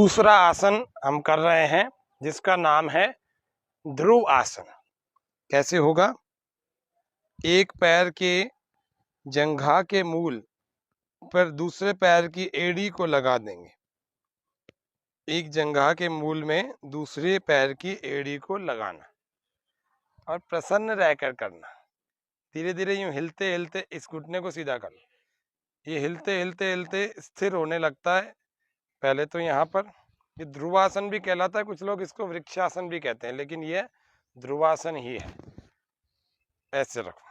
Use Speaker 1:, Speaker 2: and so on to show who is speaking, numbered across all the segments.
Speaker 1: दूसरा आसन हम कर रहे हैं जिसका नाम है ध्रुव आसन। कैसे होगा? एक पैर के जंघा के मूल पर दूसरे पैर की एड़ी को लगा देंगे। एक जंघा के मूल में दूसरे पैर की एड़ी को लगाना और प्रसन्न रहकर करना। धीरे धीरे यूं हिलते हिलते इस घुटने को सीधा कर लो। ये हिलते हिलते हिलते स्थिर होने लगता है। पहले तो यहाँ पर ये ध्रुवासन भी कहलाता है, कुछ लोग इसको वृक्षासन भी कहते हैं, लेकिन ये ध्रुवासन ही है। ऐसे रखो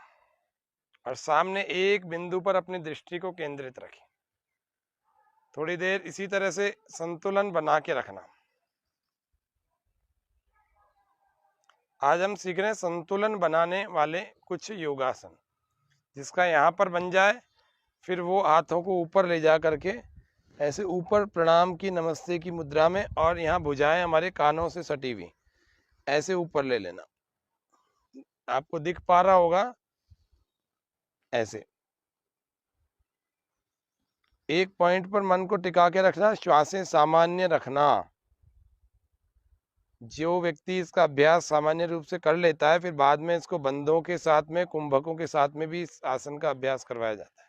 Speaker 1: और सामने एक बिंदु पर अपनी दृष्टि को केंद्रित रखें। थोड़ी देर इसी तरह से संतुलन बना के रखना। आज हम सीख रहे हैं संतुलन बनाने वाले कुछ योगासन, जिसका यहाँ पर बन जाए, फिर वो हाथों को ऊपर ले जा करके ऐसे ऊपर प्रणाम की नमस्ते की मुद्रा में, और यहाँ भुजाएं हमारे कानों से सटी हुई ऐसे ऊपर ले लेना। आपको दिख पा रहा होगा ऐसे। एक पॉइंट पर मन को टिका के रखना, श्वासें सामान्य रखना। जो व्यक्ति इसका अभ्यास सामान्य रूप से कर लेता है, फिर बाद में इसको बंदों के साथ में, कुंभकों के साथ में भी इस आसन का अभ्यास करवाया जाता है।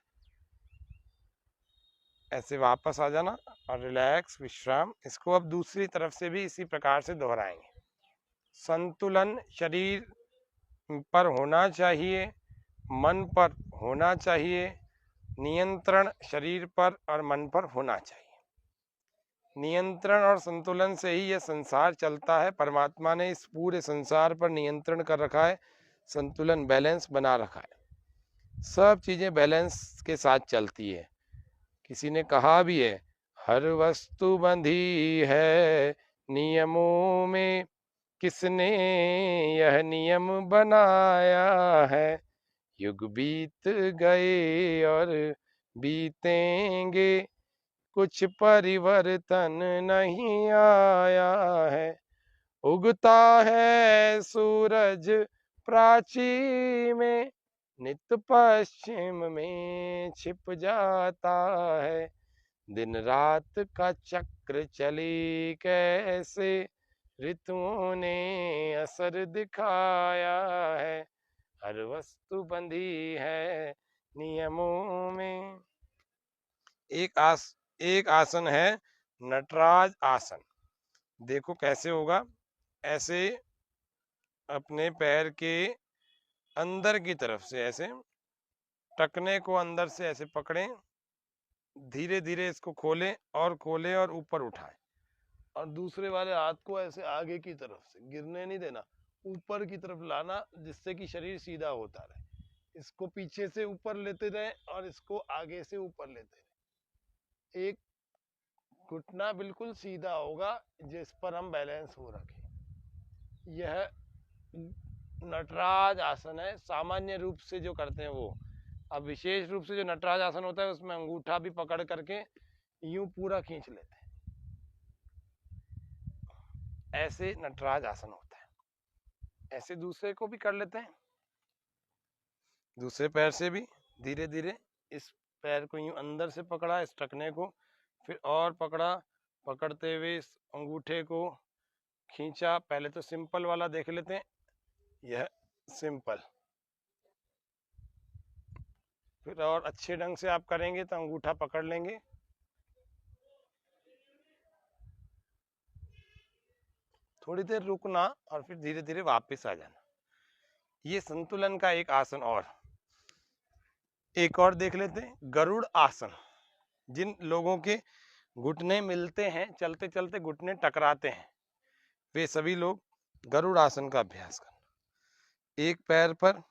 Speaker 1: ऐसे वापस आ जाना और रिलैक्स, विश्राम। इसको अब दूसरी तरफ से भी इसी प्रकार से दोहराएंगे। संतुलन शरीर पर होना चाहिए, मन पर होना चाहिए, नियंत्रण शरीर पर और मन पर होना चाहिए। नियंत्रण और संतुलन से ही यह संसार चलता है। परमात्मा ने इस पूरे संसार पर नियंत्रण कर रखा है, संतुलन, बैलेंस बना रखा है। सब चीजें बैलेंस के साथ चलती है। किसी ने कहा भी है, हर वस्तु बंधी है नियमों में, किसने यह नियम बनाया है। युग बीत गए और बीतेंगे, कुछ परिवर्तन नहीं आया है। उगता है सूरज प्राची में, नित पश्चिम में छिप जाता है। दिन रात का चक्र चली कैसे, ऋतुओं ने असर दिखाया है। हर वस्तु बंधी है नियमों में। एक आसन है नटराज आसन। देखो कैसे होगा। ऐसे अपने पैर के अंदर की तरफ से ऐसे टखने को अंदर से ऐसे पकड़ें, धीरे धीरे इसको खोलें और ऊपर उठाएं, और दूसरे वाले हाथ को ऐसे आगे की तरफ से, गिरने नहीं देना, ऊपर की तरफ लाना, जिससे कि शरीर सीधा होता रहे। इसको पीछे से ऊपर लेते रहे और इसको आगे से ऊपर लेते रहे। एक घुटना बिल्कुल सीधा होगा जिस पर हम बैलेंस हो रखें। यह नटराज आसन है। सामान्य रूप से जो करते हैं वो। अब विशेष रूप से जो नटराज आसन होता है, उसमें अंगूठा भी पकड़ करके यूं पूरा खींच लेते हैं। ऐसे नटराज आसन होता है। ऐसे दूसरे को भी कर लेते हैं, दूसरे पैर से भी। धीरे धीरे इस पैर को यूं अंदर से पकड़ा, इस टखने को, फिर और पकड़ा, पकड़ते हुए इस अंगूठे को खींचा। पहले तो सिंपल वाला देख लेते हैं। यह सिंपल। फिर और अच्छे ढंग से आप करेंगे तो अंगूठा पकड़ लेंगे, थोड़ी देर रुकना और फिर धीरे धीरे वापस आ जाना। ये संतुलन का एक आसन। और एक और देख लेते हैं, गरुड़ आसन। जिन लोगों के घुटने मिलते हैं, चलते चलते घुटने टकराते हैं, वे सभी लोग गरुड़ आसन का अभ्यास करें। एक पैर पर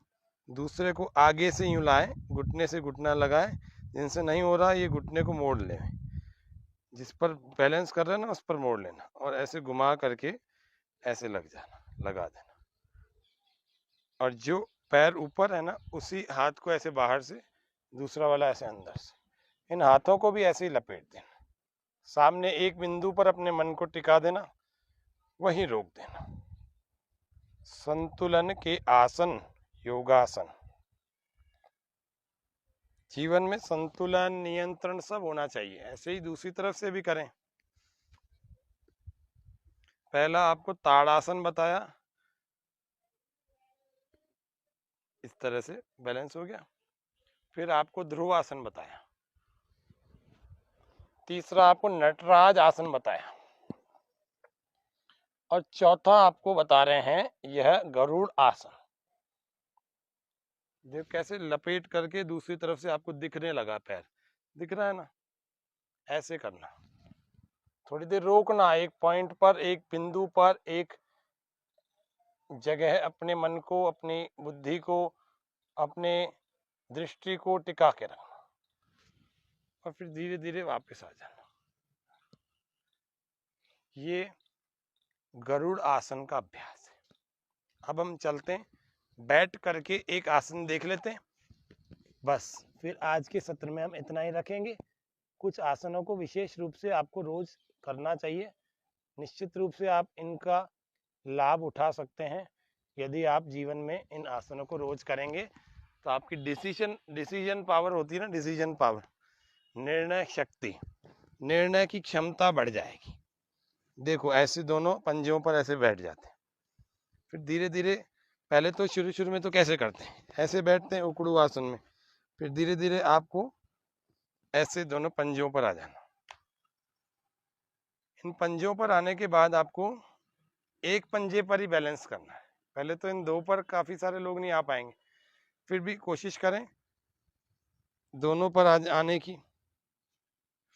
Speaker 1: दूसरे को आगे से यूं लाएं, घुटने से घुटना लगाएं। जिनसे नहीं हो रहा, ये घुटने को मोड़ लें, जिस पर बैलेंस कर रहे हैं ना उस पर मोड़ लेना, और ऐसे घुमा करके ऐसे लगा देना। और जो पैर ऊपर है ना, उसी हाथ को ऐसे बाहर से, दूसरा वाला ऐसे अंदर से, इन हाथों को भी ऐसे ही लपेट देना। सामने एक बिंदु पर अपने मन को टिका देना, वहीं रोक देना। संतुलन के आसन, योगासन। जीवन में संतुलन, नियंत्रण सब होना चाहिए। ऐसे ही दूसरी तरफ से भी करें। पहला आपको ताड़ासन बताया, इस तरह से बैलेंस हो गया। फिर आपको ध्रुवासन बताया। तीसरा आपको नटराज आसन बताया। और चौथा आपको बता रहे हैं यह गरुड़ आसन। देखो कैसे लपेट करके दूसरी तरफ से आपको दिखने लगा, पैर दिख रहा है ना, ऐसे करना। थोड़ी देर रोकना, एक पॉइंट पर, एक बिंदु पर, एक जगह अपने मन को, अपनी बुद्धि को, अपने दृष्टि को टिका के रखना और फिर धीरे धीरे वापस आ जाना। ये गरुड़ आसन का अभ्यास है। अब हम चलते हैं, बैठ करके एक आसन देख लेते हैं, बस फिर आज के सत्र में हम इतना ही रखेंगे। कुछ आसनों को विशेष रूप से आपको रोज करना चाहिए। निश्चित रूप से आप इनका लाभ उठा सकते हैं। यदि आप जीवन में इन आसनों को रोज करेंगे तो आपकी डिसीजन पावर होती है ना, डिसीजन पावर, निर्णय शक्ति, निर्णय की क्षमता बढ़ जाएगी। देखो ऐसे दोनों पंजों पर ऐसे बैठ जाते हैं। फिर धीरे धीरे, पहले तो शुरू में तो कैसे करते हैं, ऐसे बैठते हैं उकड़ू आसन में। फिर धीरे धीरे आपको ऐसे दोनों पंजों पर आ जाना। इन पंजों पर आने के बाद आपको एक पंजे पर ही बैलेंस करना है। पहले तो इन दो पर काफी सारे लोग नहीं आ पाएंगे, फिर भी कोशिश करें दोनों पर आने की।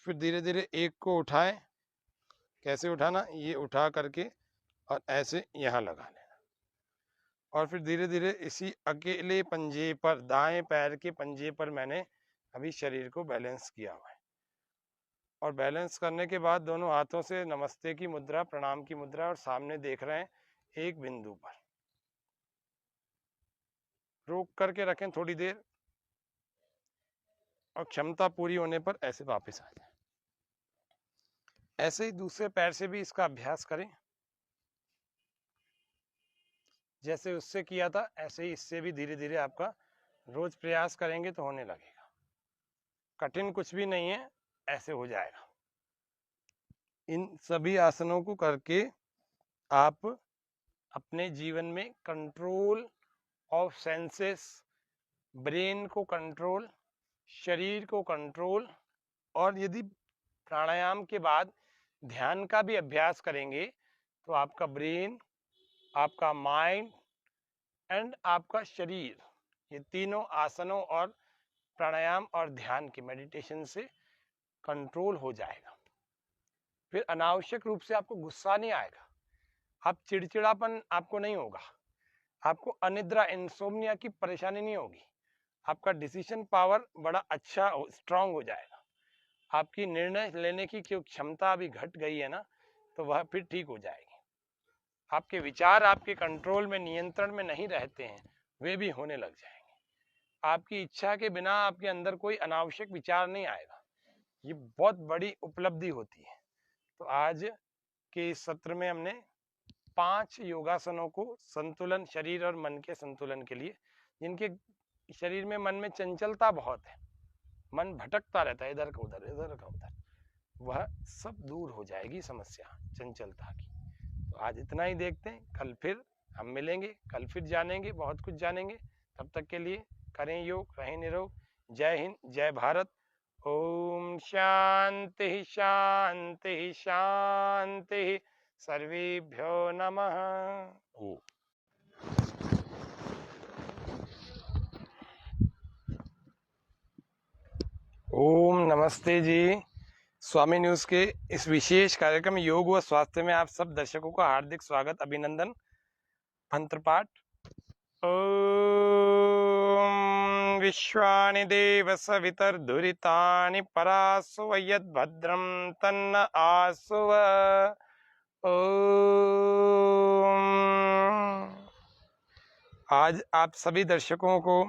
Speaker 1: फिर धीरे धीरे एक को उठाएं। कैसे उठाना, ये उठा करके और ऐसे यहाँ लगा लेना। और फिर धीरे धीरे इसी अकेले पंजे पर, दाएं पैर के पंजे पर मैंने अभी शरीर को बैलेंस किया हुआ है। और बैलेंस करने के बाद दोनों हाथों से नमस्ते की मुद्रा, प्रणाम की मुद्रा, और सामने देख रहे हैं एक बिंदु पर। रोक करके रखें थोड़ी देर और क्षमता पूरी होने पर ऐसे वापस आ जाए। ऐसे ही दूसरे पैर से भी इसका अभ्यास करें। जैसे उससे किया था ऐसे ही इससे भी धीरे धीरे आपका रोज प्रयास करेंगे तो होने लगेगा। कठिन कुछ भी नहीं है, ऐसे हो जाएगा। इन सभी आसनों को करके आप अपने जीवन में कंट्रोल ऑफ सेंसेस, ब्रेन को कंट्रोल, शरीर को कंट्रोल, और यदि प्राणायाम के बाद ध्यान का भी अभ्यास करेंगे तो आपका ब्रेन, आपका माइंड एंड आपका शरीर, ये तीनों आसनों और प्राणायाम और ध्यान के मेडिटेशन से कंट्रोल हो जाएगा। फिर अनावश्यक रूप से आपको गुस्सा नहीं आएगा, आप चिड़चिड़ापन आपको नहीं होगा, आपको अनिद्रा, इंसोम्निया की परेशानी नहीं होगी, आपका डिसीजन पावर बड़ा अच्छा स्ट्रांग हो जाएगा। आपकी निर्णय लेने की जो क्षमता अभी घट गई है ना, तो वह फिर ठीक हो जाएगी। आपके विचार आपके कंट्रोल में, नियंत्रण में नहीं रहते हैं, वे भी होने लग जाएंगे। आपकी इच्छा के बिना आपके अंदर कोई अनावश्यक विचार नहीं आएगा। ये बहुत बड़ी उपलब्धि होती है। तो आज के इस सत्र में हमने 5 योगासनों को संतुलन, शरीर और मन के संतुलन के लिए, जिनके शरीर में, मन में चंचलता बहुत है, मन भटकता रहता है इधर का उधर, इधर का उधर, वह सब दूर हो जाएगी समस्या चंचलता की। तो आज इतना ही देखते हैं, कल फिर हम मिलेंगे, कल फिर जानेंगे, बहुत कुछ जानेंगे। तब तक के लिए करें योग, रहें निरोग। जय हिंद, जय भारत। ओम शांति शांति शांति, सर्वेभ्यो नमः। ओम नमस्ते जी। स्वामी न्यूज के इस विशेष कार्यक्रम योग व स्वास्थ्य में आप सब दर्शकों का हार्दिक स्वागत, अभिनंदन। मंत्र पाठ। ओम विश्वानि देव सवितर्दुरितानि परासुव यद्भद्रं तन्न आसुव। ओम। आज आप सभी दर्शकों को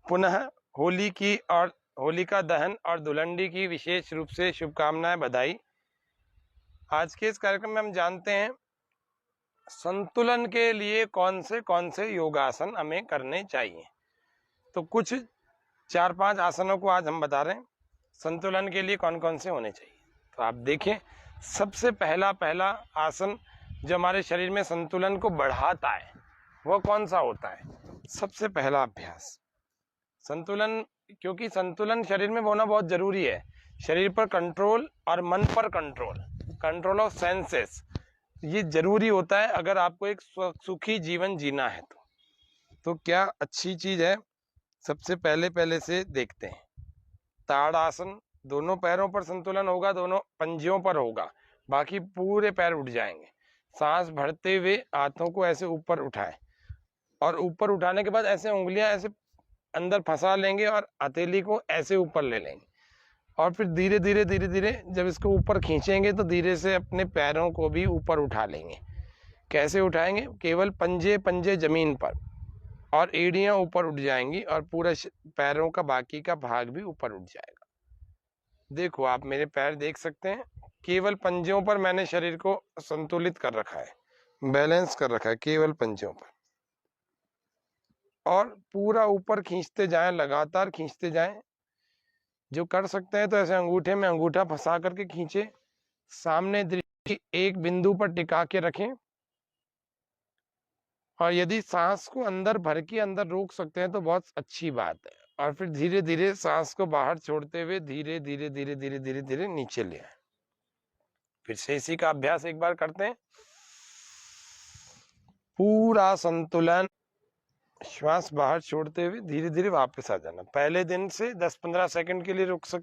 Speaker 1: पुनः होली की और होलिका दहन और धुलंडी की विशेष रूप से शुभकामनाएं, बधाई। आज के इस कार्यक्रम में हम जानते हैं संतुलन के लिए कौन से योगासन हमें करने चाहिए। तो कुछ 4-5 आसनों को आज हम बता रहे हैं संतुलन के लिए कौन कौन से होने चाहिए। तो आप देखें, सबसे पहला आसन जो हमारे शरीर में संतुलन को बढ़ाता है, वो कौन सा होता है? सबसे पहला अभ्यास संतुलन, क्योंकि संतुलन शरीर में होना बहुत जरूरी है। शरीर पर कंट्रोल और मन पर कंट्रोल, कंट्रोल ऑफ सेंसेस, ये जरूरी होता है अगर आपको एक सुखी जीवन जीना है। तो क्या अच्छी चीज है, सबसे पहले से देखते हैं। ताड़ासन, दोनों पैरों पर संतुलन होगा, दोनों पंजियों पर होगा, बाकी पूरे पैर उठ जाएंगे। सांस भरते हुए हाथों को ऐसे ऊपर उठाएं और ऊपर उठाने के बाद ऐसे उंगलियां ऐसे अंदर फंसा लेंगे और हथेली को ऐसे ऊपर ले लेंगे और फिर धीरे धीरे जब इसको ऊपर खींचेंगे तो धीरे से अपने पैरों को भी ऊपर उठा लेंगे। कैसे उठाएंगे? केवल पंजे जमीन पर और एड़ियां ऊपर उठ जाएंगी और पूरा पैरों का बाकी का भाग भी ऊपर उठ जाएगा। देखो आप मेरे पैर देख सकते हैं, केवल पंजों पर मैंने शरीर को संतुलित कर रखा है, बैलेंस कर रखा है केवल पंजों पर। और पूरा ऊपर खींचते जाएं, लगातार खींचते जाएं। जो कर सकते हैं तो ऐसे अंगूठे में अंगूठा फंसा करके खींचे, सामने दृष्टि एक बिंदु पर टिका के रखें और यदि सांस को अंदर भर के अंदर रोक सकते हैं तो बहुत अच्छी बात है। और फिर धीरे धीरे सांस को बाहर छोड़ते हुए धीरे धीरे नीचे ले आए। फिर से इसी का अभ्यास एक बार करते हैं। पूरा संतुलन, श्वास बाहर छोड़ते हुए धीरे धीरे वापस आ जाना। पहले दिन से 10-15 सेकंड के लिए रुक सकते